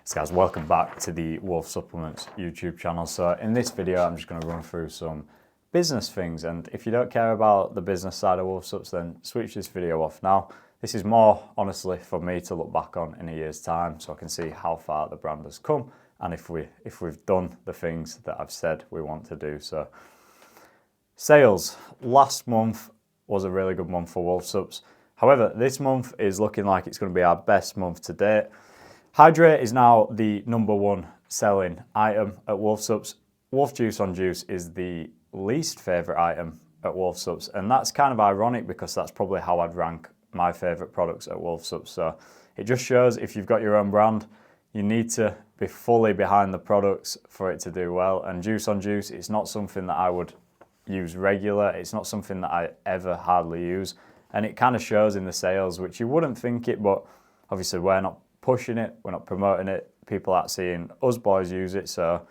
So guys, welcome back to the Wolf Supplements YouTube channel. So in this video, I'm just going to run through some business things. And if you don't care about the business side of Wolf Subs, then switch this video off now. This is more, honestly, for me to look back on in a year's time so I can see how far the brand has come and if we've done the things that I've said we want to do. So sales. Last month was a really good month for Wolf Subs. However, this month is looking like it's going to be our best month to date. Hydrate is now the #1 selling item at Wolf Subs. Wolf Juice on Juice is the least favourite item at Wolf Subs, and that's kind of ironic because that's probably how I'd rank my favourite products at Wolf Subs. So it just shows if you've got your own brand, you need to be fully behind the products for it to do well. And Juice on Juice, it's not something that I would use regular. It's not something that I ever hardly use, and it kind of shows in the sales, which you wouldn't think it, but obviously we're not pushing it, we're not promoting it, people aren't seeing us boys use it, so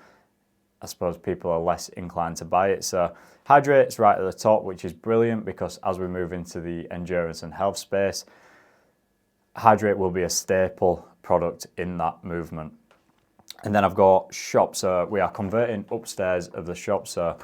I suppose people are less inclined to buy it. So Hydrate's right at the top, which is brilliant because as we move into the endurance and health space, Hydrate will be a staple product in that movement. And then I've got shop, so we are converting upstairs of the shop, so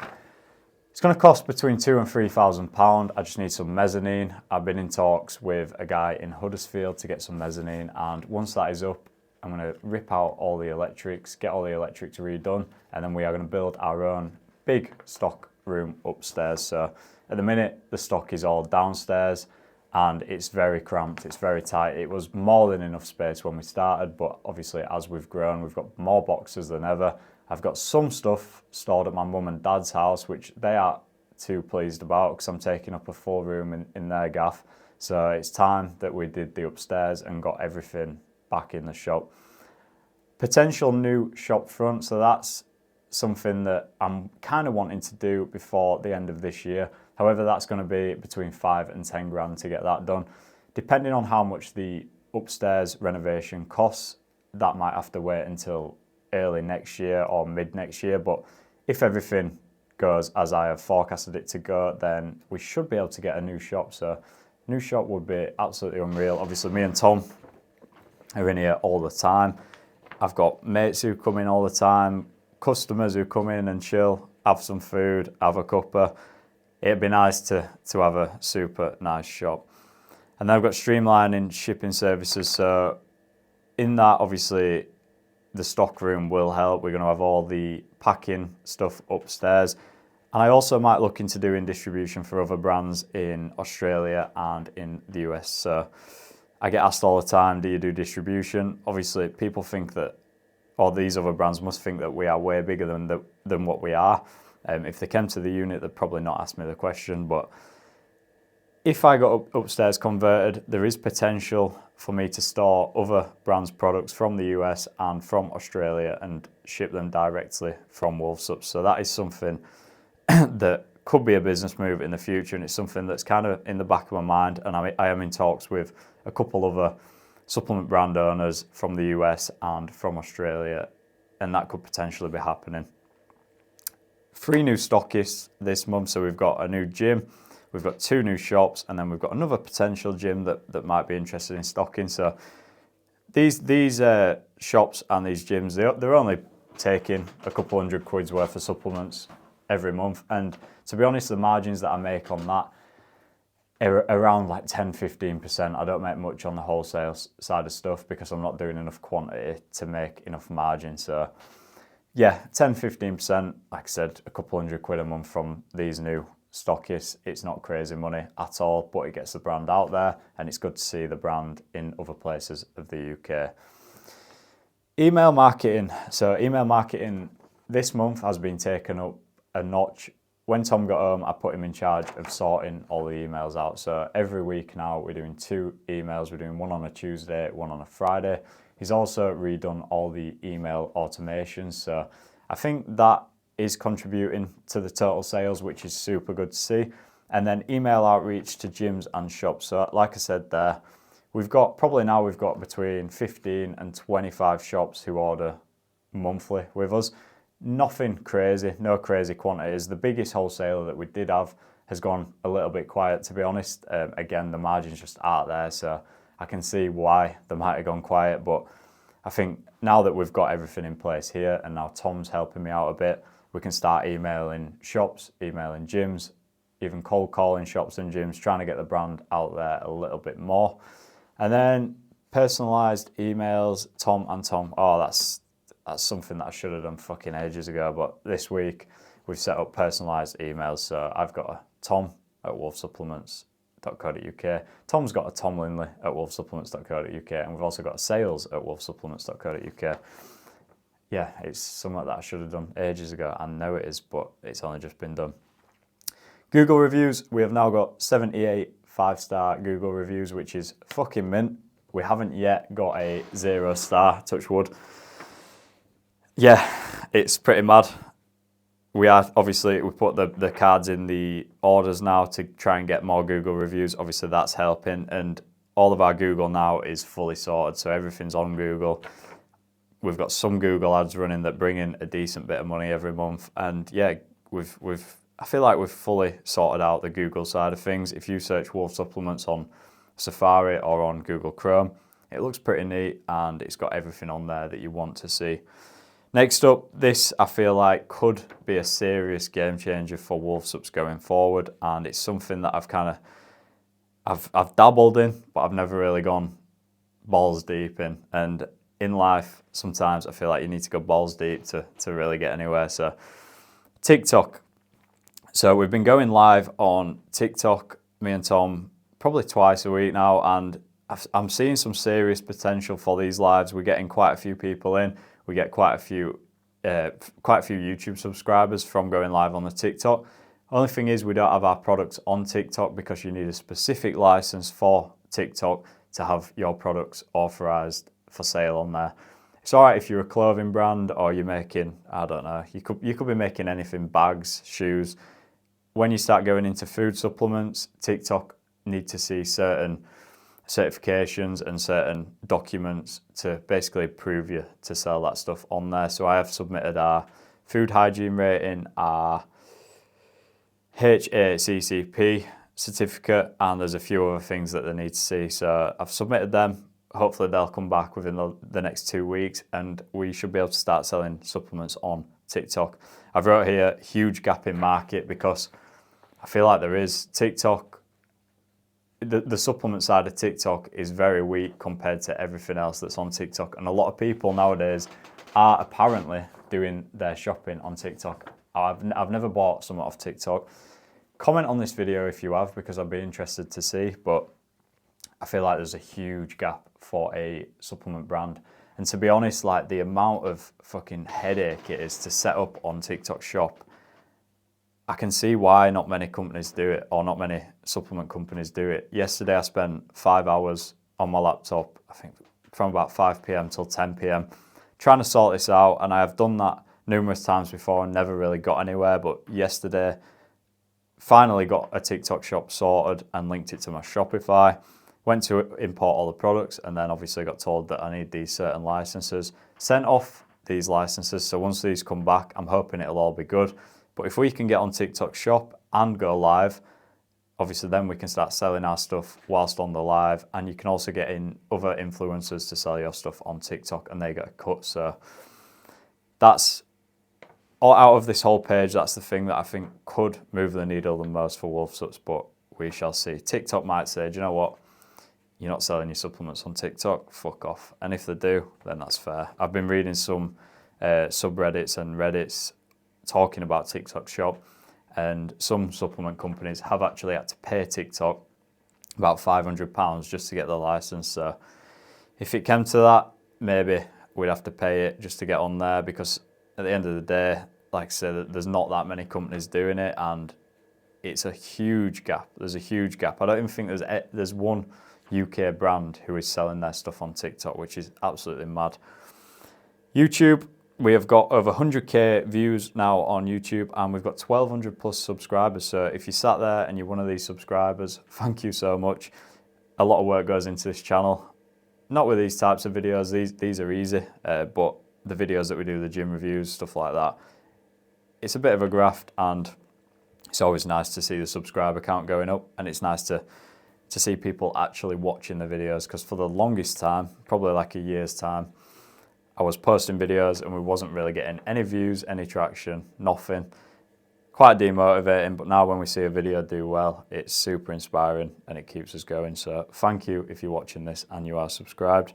it's going to cost between £2,000 and £3,000. I just need some mezzanine. I've been in talks with a guy in Huddersfield to get some mezzanine, and once that is up, I'm going to rip out all the electrics, get all the electrics redone, and then we are going to build our own big stock room upstairs. So at the minute, the stock is all downstairs, and it's very cramped, it's very tight. It was more than enough space when we started, but obviously as we've grown, we've got more boxes than ever. I've got some stuff stored at my mum and dad's house, which they aren't too pleased about because I'm taking up a full room in their gaff. So it's time that we did the upstairs and got everything back in the shop. Potential new shop front, so that's something that I'm kind of wanting to do before the end of this year. However, that's going to be between 5 and 10 grand to get that done. Depending on how much the upstairs renovation costs, that might have to wait until early next year or mid next year, but if everything goes as I have forecasted it to go, then we should be able to get a new shop. So new shop would be absolutely unreal. Obviously me and Tom are in here all the time. I've got mates who come in all the time, customers who come in and chill, have some food, have a cuppa. It'd be nice to have a super nice shop. And then I've got streamlining shipping services, so in that obviously the stock room will help. We're going to have all the packing stuff upstairs. And I also might look into doing distribution for other brands in Australia and in the US. So I get asked all the time, do you do distribution? Obviously, people think that, or these other brands must think that we are way bigger than what we are. If they came to the unit, they'd probably not ask me the question. But if I got upstairs converted, there is potential for me to store other brands' products from the US and from Australia and ship them directly from Wolf Subs. So that is something that could be a business move in the future, and it's something that's kind of in the back of my mind. And I am in talks with a couple other supplement brand owners from the US and from Australia, and that could potentially be happening. 3 new stockists this month, so we've got a new gym, we've got 2 new shops, and then we've got another potential gym that might be interested in stocking. So these shops and these gyms, they're only taking a couple £100 worth of supplements every month. And to be honest, the margins that I make on that are around like 10-15%. I don't make much on the wholesale side of stuff because I'm not doing enough quantity to make enough margin. So yeah, 10-15%, like I said, a couple £100 a month from these new stockists. It's not crazy money at all, but it gets the brand out there, and it's good to see the brand in other places of the UK. Email marketing. So email marketing this month has been taken up a notch. When Tom got home, I put him in charge of sorting all the emails out. So every week now we're doing 2 emails. We're doing one on a Tuesday, one on a Friday. He's also redone all the email automations. So I think that is contributing to the total sales, which is super good to see. And then email outreach to gyms and shops. So like I said there, we've got between 15 and 25 shops who order monthly with us. Nothing crazy, no crazy quantities. The biggest wholesaler that we did have has gone a little bit quiet, to be honest. Again, the margins just aren't there, so I can see why they might have gone quiet, but I think now that we've got everything in place here, and now Tom's helping me out a bit, we can start emailing shops, emailing gyms, even cold calling shops and gyms, trying to get the brand out there a little bit more. And then personalized emails, Tom and Tom. Oh, that's something that I should have done fucking ages ago. But this week we've set up personalized emails. So I've got a Tom at wolfsupplements.co.uk. Tom's got a Tom Linley at wolfsupplements.co.uk, and we've also got a sales at wolfsupplements.co.uk. Yeah, it's something that I should have done ages ago. I know it is, but it's only just been done. Google reviews, we have now got 78 5-star Google reviews, which is fucking mint. We haven't yet got a 0-star, touch wood. Yeah, it's pretty mad. We put the cards in the orders now to try and get more Google reviews. Obviously that's helping, and all of our Google now is fully sorted, so everything's on Google. We've got some Google ads running that bring in a decent bit of money every month, and yeah, I feel like we've fully sorted out the Google side of things. If you search Wolf Supplements on Safari or on Google Chrome, it looks pretty neat, and it's got everything on there that you want to see. Next up, this I feel like could be a serious game changer for Wolf Subs going forward, and it's something that I've dabbled in, but I've never really gone balls deep in. And in life, sometimes I feel like you need to go balls deep to really get anywhere. So TikTok. So we've been going live on TikTok, me and Tom, probably twice a week now, and I'm seeing some serious potential for these lives. We're getting quite a few people in. We get quite a few YouTube subscribers from going live on the TikTok. Only thing is, we don't have our products on TikTok because you need a specific license for TikTok to have your products authorized for sale on there. It's all right if you're a clothing brand or you're making, I don't know, you could be making anything, bags, shoes. When you start going into food supplements, TikTok need to see certain certifications and certain documents to basically prove you to sell that stuff on there. So I have submitted our food hygiene rating, our HACCP certificate, and there's a few other things that they need to see. So I've submitted them. Hopefully they'll come back within the next 2 weeks, and we should be able to start selling supplements on TikTok. I've wrote here, huge gap in market, because I feel like there is. TikTok, the supplement side of TikTok is very weak compared to everything else that's on TikTok. And a lot of people nowadays are apparently doing their shopping on TikTok. I've never bought something off TikTok. Comment on this video if you have, because I'd be interested to see. But I feel like there's a huge gap for a supplement brand. And to be honest, like the amount of fucking headache it is to set up on TikTok Shop, I can see why not many companies do it, or not many supplement companies do it. Yesterday I spent 5 hours on my laptop, I think from about 5 p.m. till 10 p.m. trying to sort this out, and I have done that numerous times before and never really got anywhere. But yesterday, finally got a TikTok Shop sorted and linked it to my Shopify. Went to import all the products, and then obviously got told that I need these certain licenses. Sent off these licenses, so once these come back, I'm hoping it'll all be good. But if we can get on TikTok Shop and go live, obviously then we can start selling our stuff whilst on the live, and you can also get in other influencers to sell your stuff on TikTok and they get a cut. So that's all out of this whole page. That's the thing that I think could move the needle the most for Wolf Subs, but we shall see. TikTok might say, do you know what? You're not selling your supplements on TikTok, fuck off. And if they do, then that's fair. I've been reading some subreddits and Reddits talking about TikTok Shop, and some supplement companies have actually had to pay TikTok about £500 just to get the license. So if it came to that, maybe we'd have to pay it just to get on there, because at the end of the day, like I said, there's not that many companies doing it, and it's a huge gap. There's a huge gap. I don't even think there's one UK brand who is selling their stuff on TikTok, which is absolutely mad. YouTube, we have got over 100k views now on YouTube, and we've got 1,200 plus subscribers. So if you sat there and you're one of these subscribers, thank you so much. A lot of work goes into this channel. Not with these types of videos, these are easy, but the videos that we do, the gym reviews, stuff like that, it's a bit of a graft, and it's always nice to see the subscriber count going up, and it's nice to see people actually watching the videos, because for the longest time, probably like a year's time, I was posting videos and we wasn't really getting any views, any traction, nothing. Quite demotivating, but now when we see a video do well, it's super inspiring and it keeps us going. So thank you if you're watching this and you are subscribed.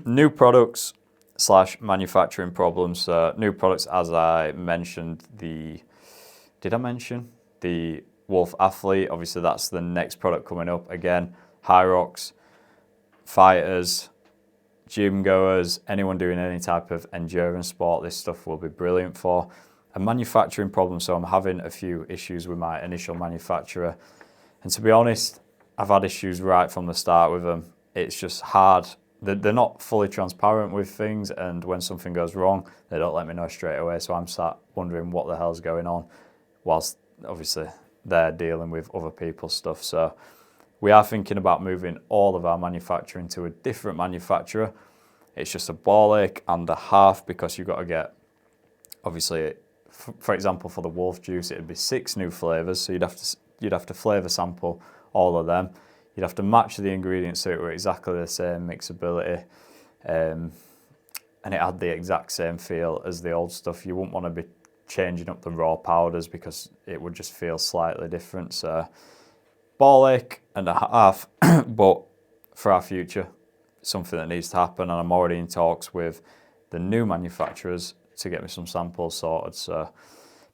New products / manufacturing problems. So new products, as I mentioned, did I mention the Wolf Athlete? Obviously that's the next product coming up. Again, Hyrox, fighters, gym goers, anyone doing any type of endurance sport, this stuff will be brilliant for. A manufacturing problem, so I'm having a few issues with my initial manufacturer. And to be honest, I've had issues right from the start with them. It's just hard. They're not fully transparent with things, and when something goes wrong, they don't let me know straight away. So I'm sat wondering what the hell's going on, whilst obviously they're dealing with other people's stuff. So we are thinking about moving all of our manufacturing to a different manufacturer. It's just a ball ache and a half, because you've got to get, obviously, for example, for the Wolf Juice, it'd be 6 new flavors. So you'd have to flavor sample all of them. You'd have to match the ingredients so it were exactly the same mixability, and it had the exact same feel as the old stuff. You wouldn't want to be changing up the raw powders because it would just feel slightly different. So ball ache and a half, but for our future, something that needs to happen, and I'm already in talks with the new manufacturers to get me some samples sorted. So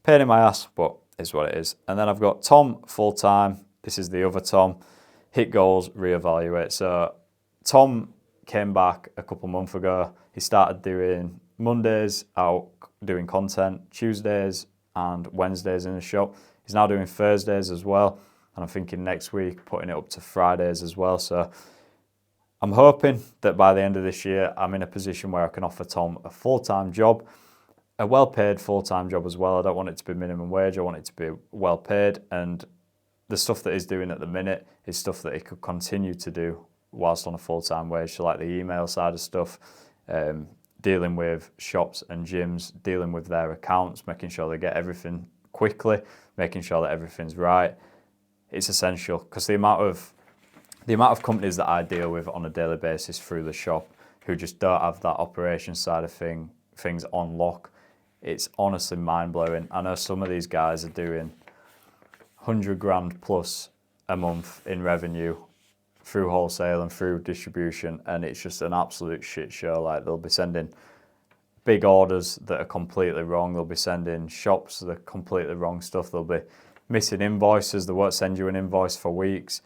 pain in my ass, but is what it is. And then I've got Tom full-time. This is the other Tom. Hit goals, reevaluate. So Tom came back a couple months ago. He started doing Mondays out doing content, Tuesdays and Wednesdays in the shop. He's now doing Thursdays as well, and I'm thinking next week putting it up to Fridays as well. So I'm hoping that by the end of this year, I'm in a position where I can offer Tom a full-time job, a well-paid full-time job as well. I don't want it to be minimum wage. I want it to be well-paid, and the stuff that he's doing at the minute is stuff that he could continue to do whilst on a full-time wage. So like the email side of stuff, dealing with shops and gyms, dealing with their accounts, making sure they get everything quickly, making sure that everything's right. It's essential, because the amount of companies that I deal with on a daily basis through the shop who just don't have that operation side of things on lock, it's honestly mind-blowing. I know some of these guys are doing 100 grand plus a month in revenue through wholesale and through distribution, and it's just an absolute shit show. Like, they'll be sending big orders that are completely wrong. They'll be sending shops the completely wrong stuff. They'll be missing invoices. They won't send you an invoice for weeks.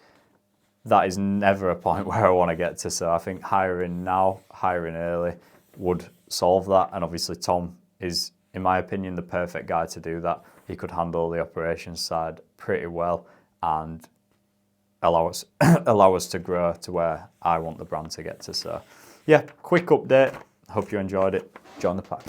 That is never a point where I want to get to. So I think hiring now, hiring early would solve that. And obviously Tom is, in my opinion, the perfect guy to do that. He could handle the operations side pretty well and allow us to grow to where I want the brand to get to. So yeah, quick update. Hope you enjoyed it. Join the pack.